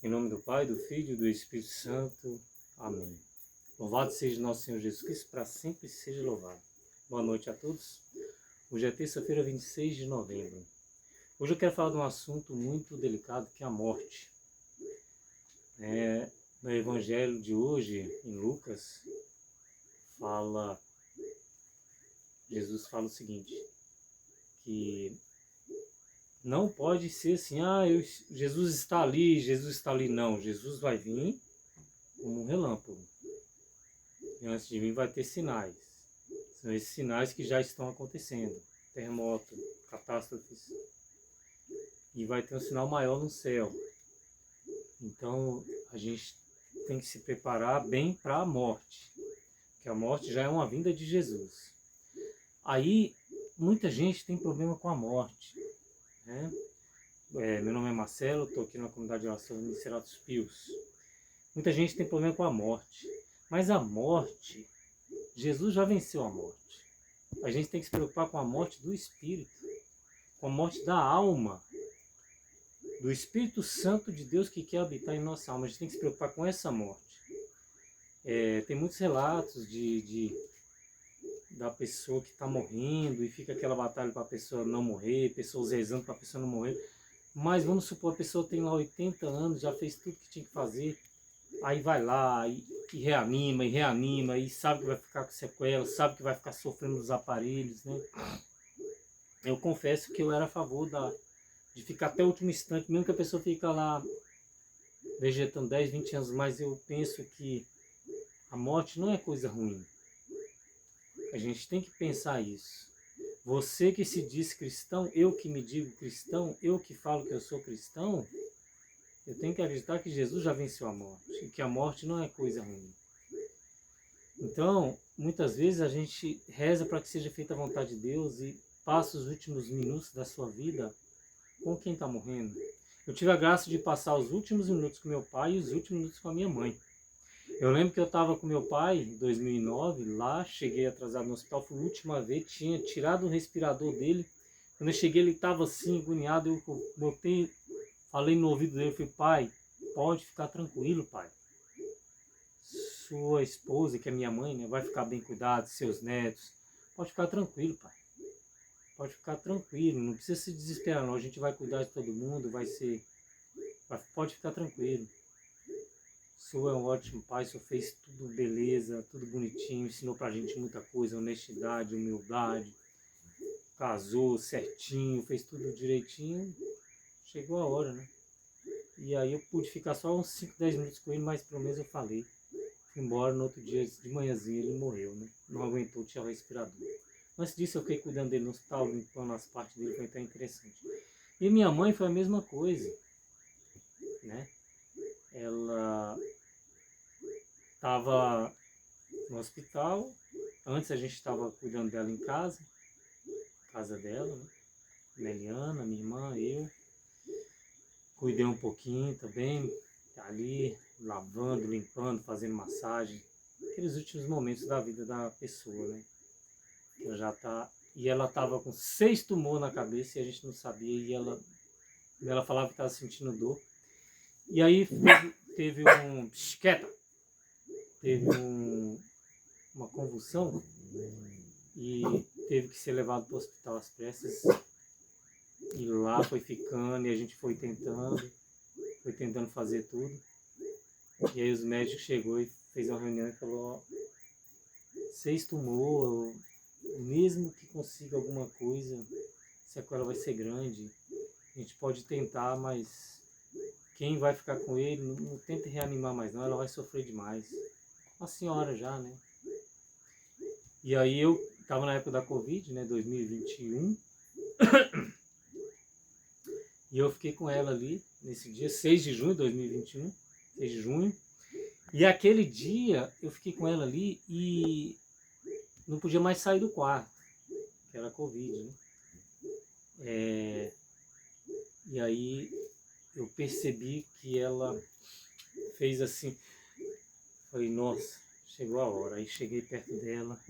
Em nome do Pai, do Filho e do Espírito Santo. Amém. Louvado seja nosso Senhor Jesus Cristo, para sempre seja louvado. Boa noite a todos. Hoje é terça-feira, 26 de novembro. Hoje eu quero falar de um assunto muito delicado, que é a morte. No Evangelho de hoje, em Lucas, Jesus fala o seguinte, que não pode ser assim, Jesus está ali. Não, Jesus vai vir como um relâmpago. E antes de vir vai ter sinais. São esses sinais que já estão acontecendo. Terremoto, catástrofes. E vai ter um sinal maior no céu. Então a gente tem que se preparar bem para a morte. Porque a morte já é uma vinda de Jesus. Aí muita gente tem problema com a morte. Né? Meu nome é Marcelo, estou aqui na comunidade de oração de Ceratos Pios. Muita gente tem problema com a morte, mas a morte, Jesus já venceu a morte. A gente tem que se preocupar com a morte do Espírito, com a morte da alma, do Espírito Santo de Deus que quer habitar em nossa alma. A gente tem que se preocupar com essa morte. Tem muitos relatos da pessoa que está morrendo e fica aquela batalha para a pessoa não morrer, pessoas rezando para a pessoa não morrer. Mas vamos supor, a pessoa tem lá 80 anos, já fez tudo que tinha que fazer, aí vai lá e reanima, e sabe que vai ficar com sequelas, sabe que vai ficar sofrendo dos aparelhos, né? Eu confesso que eu era a favor de ficar até o último instante, mesmo que a pessoa fica lá vegetando 10, 20 anos, mas eu penso que a morte não é coisa ruim. A gente tem que pensar isso. Você que se diz cristão, eu que me digo cristão, eu que falo que eu sou cristão, eu tenho que acreditar que Jesus já venceu a morte e que a morte não é coisa ruim. Então, muitas vezes a gente reza para que seja feita a vontade de Deus e passa os últimos minutos da sua vida com quem está morrendo. Eu tive a graça de passar os últimos minutos com meu pai e os últimos minutos com a minha mãe. Eu lembro que eu estava com meu pai em 2009, lá, cheguei atrasado no hospital, foi a última vez, tinha tirado o respirador dele. Quando eu cheguei, ele estava assim, agoniado, eu falei no ouvido dele, falei, pai, pode ficar tranquilo, pai. Sua esposa, que é minha mãe, né, vai ficar bem cuidado, seus netos, pode ficar tranquilo, pai. Pode ficar tranquilo, não precisa se desesperar não, a gente vai cuidar de todo mundo, pode ficar tranquilo. O senhor é um ótimo pai, o senhor fez tudo beleza, tudo bonitinho, ensinou pra gente muita coisa, honestidade, humildade, casou certinho, fez tudo direitinho, chegou a hora, né? E aí eu pude ficar só uns 5, 10 minutos com ele, mas pelo menos eu falei. Fui embora, no outro dia, de manhãzinha, ele morreu, né? Não aguentou tirar o respirador. Antes disso eu fiquei cuidando dele no hospital, limpando as partes dele, foi até interessante. E minha mãe foi a mesma coisa, né? Ela estava no hospital, antes a gente estava cuidando dela em casa dela, né? Meliana, minha irmã, eu. Cuidei um pouquinho também, ali, lavando, limpando, fazendo massagem. Aqueles últimos momentos da vida da pessoa, né? E ela estava com 6 tumores na cabeça e a gente não sabia, e ela falava que estava sentindo dor. E aí teve uma convulsão e teve que ser levado para o hospital às pressas. E lá foi ficando e a gente foi tentando fazer tudo. E aí os médicos chegou e fez uma reunião e falou, 6 tumores, mesmo que consiga alguma coisa, a sequela vai ser grande. A gente pode tentar, mas quem vai ficar com ele, não tenta reanimar mais não, ela vai sofrer demais. Uma senhora já, né? E aí eu estava na época da Covid, né, 2021, e eu fiquei com ela ali, nesse dia, 6 de junho de 2021, 6 de junho, e aquele dia eu fiquei com ela ali e não podia mais sair do quarto, que era Covid, né? E aí eu percebi que ela fez assim, falei, nossa, chegou a hora. Aí cheguei perto dela,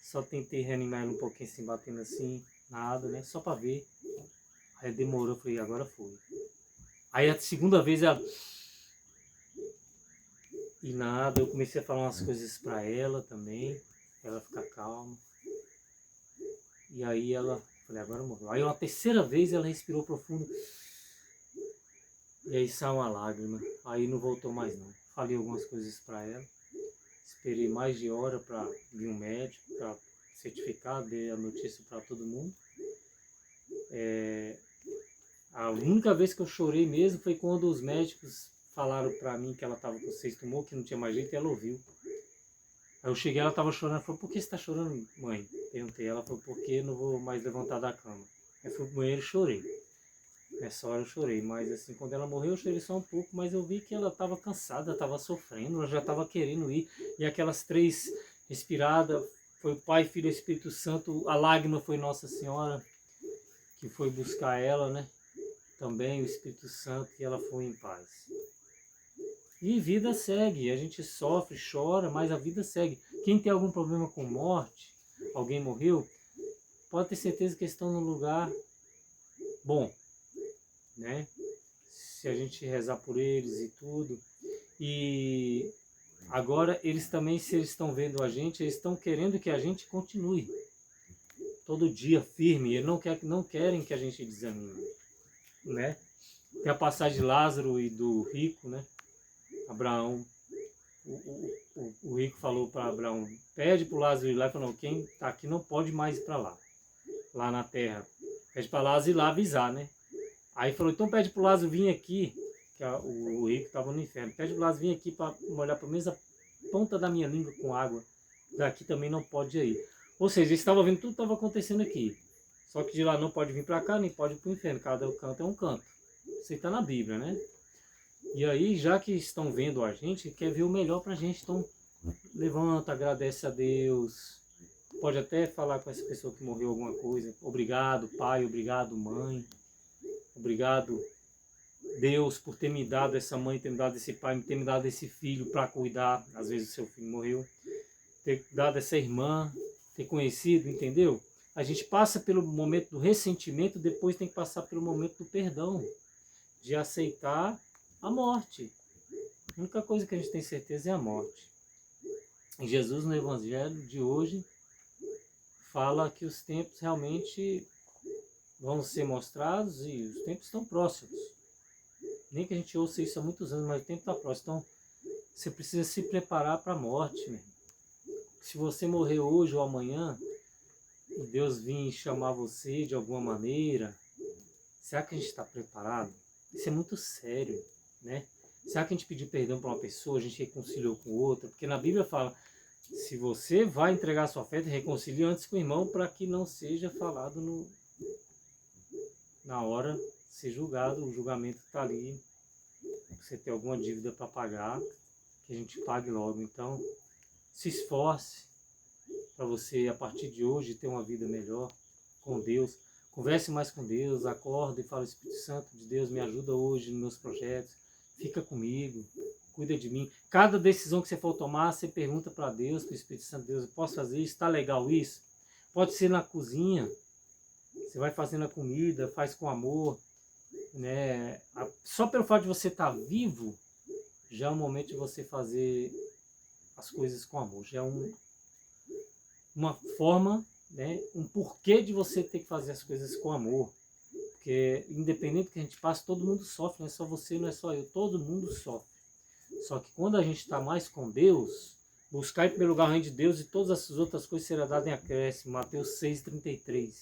só tentei reanimar ela um pouquinho assim, batendo assim, nada, né, só pra ver. Aí demorou, falei, agora foi. Aí a segunda vez ela E nada, eu comecei a falar umas coisas pra ela também, pra ela ficar calma. E aí ela, falei, agora morreu. Aí uma terceira vez ela respirou profundo. E aí saiu uma lágrima. Aí não voltou mais não. Falei algumas coisas pra ela. Esperei mais de hora para vir um médico, para certificar, dei a notícia para todo mundo. A única vez que eu chorei mesmo foi quando os médicos falaram para mim que ela estava com 6 tumor, que não tinha mais jeito, e ela ouviu. Aí eu cheguei, ela estava chorando, falou, por que você está chorando, mãe? Perguntei, ela falou, porque eu não vou mais levantar da cama. Aí fui pro banheiro e chorei. Nessa hora eu chorei, mas assim, quando ela morreu eu chorei só um pouco, mas eu vi que ela estava cansada, estava sofrendo, ela já estava querendo ir. E aquelas 3 respiradas, foi o Pai, Filho e Espírito Santo, a lágrima foi Nossa Senhora, que foi buscar ela, né? Também o Espírito Santo, e ela foi em paz. E vida segue, a gente sofre, chora, mas a vida segue. Quem tem algum problema com morte, alguém morreu, pode ter certeza que estão num lugar bom, né? Se a gente rezar por eles e tudo. E agora eles também, se eles estão vendo a gente, eles estão querendo que a gente continue todo dia firme. Eles não querem que a gente desanime, né? Tem a passagem de Lázaro e do rico, né? Abraão, o rico falou para Abraão, pede para o Lázaro ir lá, e falou, não, quem está aqui não pode mais ir para lá na terra. Pede para Lázaro ir lá avisar, né? Aí falou, então pede para o Lázaro vir aqui, que o rico estava no inferno, pede para o Lázaro vir aqui para molhar pelo menos a ponta da minha língua com água, daqui também não pode ir. Ou seja, eles estavam vendo tudo que estava acontecendo aqui, só que de lá não pode vir para cá, nem pode ir para o inferno, cada canto é um canto. Isso está na Bíblia, né? E aí, já que estão vendo a gente, quer ver o melhor para a gente, então levanta, agradece a Deus, pode até falar com essa pessoa que morreu alguma coisa, obrigado pai, obrigado mãe, obrigado Deus por ter me dado essa mãe, ter me dado esse pai, ter me dado esse filho para cuidar, às vezes o seu filho morreu, ter dado essa irmã, ter conhecido, entendeu? A gente passa pelo momento do ressentimento, depois tem que passar pelo momento do perdão, de aceitar a morte. A única coisa que a gente tem certeza é a morte. E Jesus no Evangelho de hoje fala que os tempos realmente vão ser mostrados e os tempos estão próximos. Nem que a gente ouça isso há muitos anos, mas o tempo está próximo. Então, você precisa se preparar para a morte, meu irmão. Se você morrer hoje ou amanhã, e Deus vir chamar você de alguma maneira, será que a gente está preparado? Isso é muito sério, né? Será que a gente pediu perdão para uma pessoa, a gente reconciliou com outra? Porque na Bíblia fala, se você vai entregar sua oferta, reconcilie antes com o irmão para que não seja falado na hora de ser julgado, o julgamento está ali, você tem alguma dívida para pagar, que a gente pague logo. Então, se esforce para você, a partir de hoje, ter uma vida melhor com Deus. Converse mais com Deus, acorda e fala, Espírito Santo de Deus, me ajuda hoje nos meus projetos, fica comigo, cuida de mim. Cada decisão que você for tomar, você pergunta para Deus, para o Espírito Santo de Deus, eu posso fazer isso? Está legal isso? Pode ser na cozinha, você vai fazendo a comida, faz com amor, né? Só pelo fato de você estar vivo, já é o momento de você fazer as coisas com amor, já é uma forma, né, um porquê de você ter que fazer as coisas com amor. Porque independente do que a gente passe, todo mundo sofre, não é só você, não é só eu, todo mundo sofre. Só que quando a gente está mais com Deus, buscar em primeiro lugar o reino de Deus e todas as outras coisas serão dadas em acréscimo, Mateus 6,33.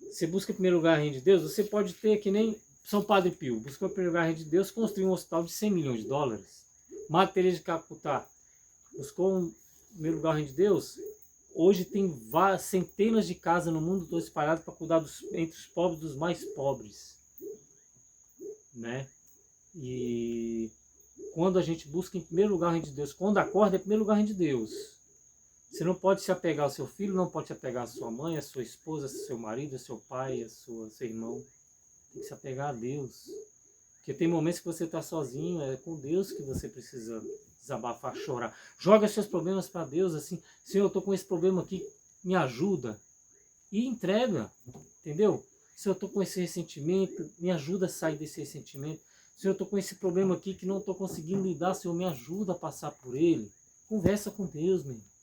Você busca em primeiro lugar o reino de Deus, você pode ter que nem São Padre Pio, buscou em primeiro lugar o reino de Deus, construiu um hospital de 100 milhões de dólares. Madre Teresa de Calcutá buscou em primeiro lugar o reino de Deus. Hoje tem centenas de casas no mundo todo espalhadas para cuidar entre os pobres dos mais pobres, né? E quando a gente busca em primeiro lugar o reino de Deus, quando acorda é em primeiro lugar o reino de Deus. Você não pode se apegar ao seu filho, não pode se apegar à sua mãe, à sua esposa, ao seu marido, ao seu pai, ao seu irmão. Tem que se apegar a Deus. Porque tem momentos que você está sozinho, é com Deus que você precisa desabafar, chorar. Joga seus problemas para Deus, assim, Senhor, eu estou com esse problema aqui, me ajuda. E entrega, entendeu? Se eu estou com esse ressentimento, me ajuda a sair desse ressentimento. Senhor, eu estou com esse problema aqui que não estou conseguindo lidar, Senhor, me ajuda a passar por ele. Conversa com Deus, meu irmão.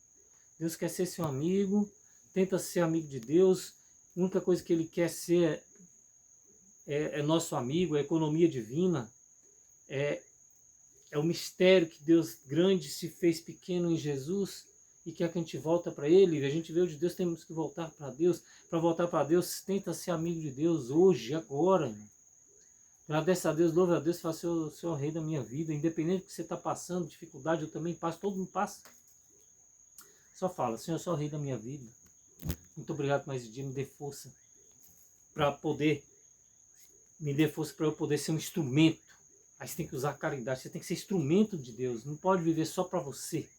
Deus quer ser seu amigo, tenta ser amigo de Deus. A única coisa que ele quer ser é nosso amigo, é a economia divina, é o mistério que Deus grande se fez pequeno em Jesus e quer que a gente volta para ele. A gente vê o de Deus, temos que voltar para Deus. Para voltar para Deus, tenta ser amigo de Deus hoje, agora, irmão. Agradece a Deus, louve a Deus, fala, Senhor, Senhor, Rei da minha vida, independente do que você está passando, dificuldade, eu também passo, todo mundo passa. Só fala, Senhor, Senhor, Rei da minha vida, muito obrigado por mais um dia, me dê força para poder, me dê força para eu poder ser um instrumento. Aí você tem que usar a caridade, você tem que ser instrumento de Deus, não pode viver só para você,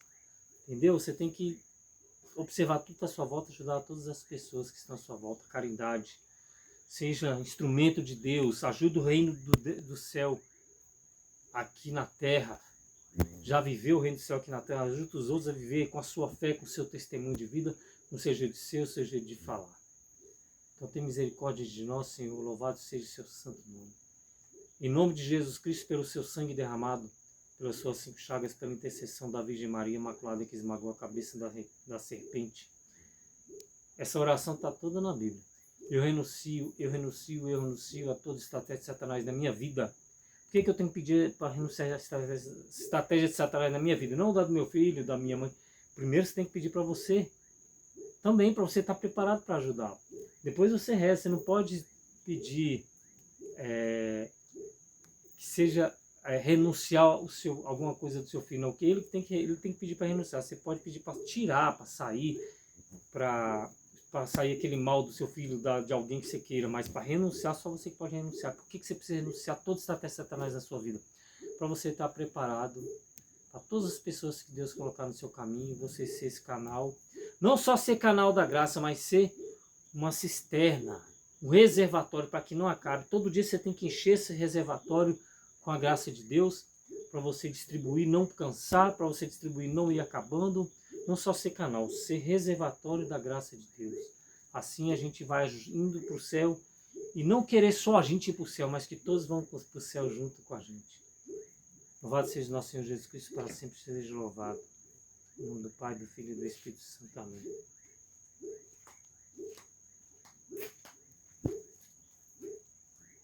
entendeu? Você tem que observar tudo à sua volta, ajudar todas as pessoas que estão à sua volta, caridade. Seja instrumento de Deus, ajuda o reino do céu aqui na terra. Já viveu o reino do céu aqui na terra, ajuda os outros a viver com a sua fé, com o seu testemunho de vida, com o seu jeito de ser, o seu jeito de falar. Então tem misericórdia de nós, Senhor, louvado seja o seu santo nome. Em nome de Jesus Cristo, pelo seu sangue derramado, pelas suas 5 chagas, pela intercessão da Virgem Maria Imaculada que esmagou a cabeça da serpente. Essa oração está toda na Bíblia. Eu renuncio a toda estratégia de Satanás na minha vida. Por que eu tenho que pedir para renunciar a estratégia de Satanás na minha vida? Não da do meu filho, da minha mãe. Primeiro você tem que pedir para você. Também para você estar preparado para ajudar. Depois você reza. Você não pode pedir que seja renunciar alguma coisa do seu filho. Não, que ele tem que pedir para renunciar. Você pode pedir para tirar, para sair, para sair aquele mal do seu filho, de alguém que você queira, mas para renunciar, só você que pode renunciar. Por que você precisa renunciar a toda estratégia de Satanás na sua vida? Para você estar preparado, para todas as pessoas que Deus colocar no seu caminho, você ser esse canal, não só ser canal da graça, mas ser uma cisterna, um reservatório para que não acabe. Todo dia você tem que encher esse reservatório com a graça de Deus, para você distribuir, não cansar, para você distribuir, não ir acabando. Não só ser canal, ser reservatório da graça de Deus. Assim a gente vai indo para o céu e não querer só a gente ir para o céu, mas que todos vão para o céu junto com a gente. Louvado seja nosso Senhor Jesus Cristo, para sempre seja louvado. Em nome do Pai, do Filho e do Espírito Santo. Amém.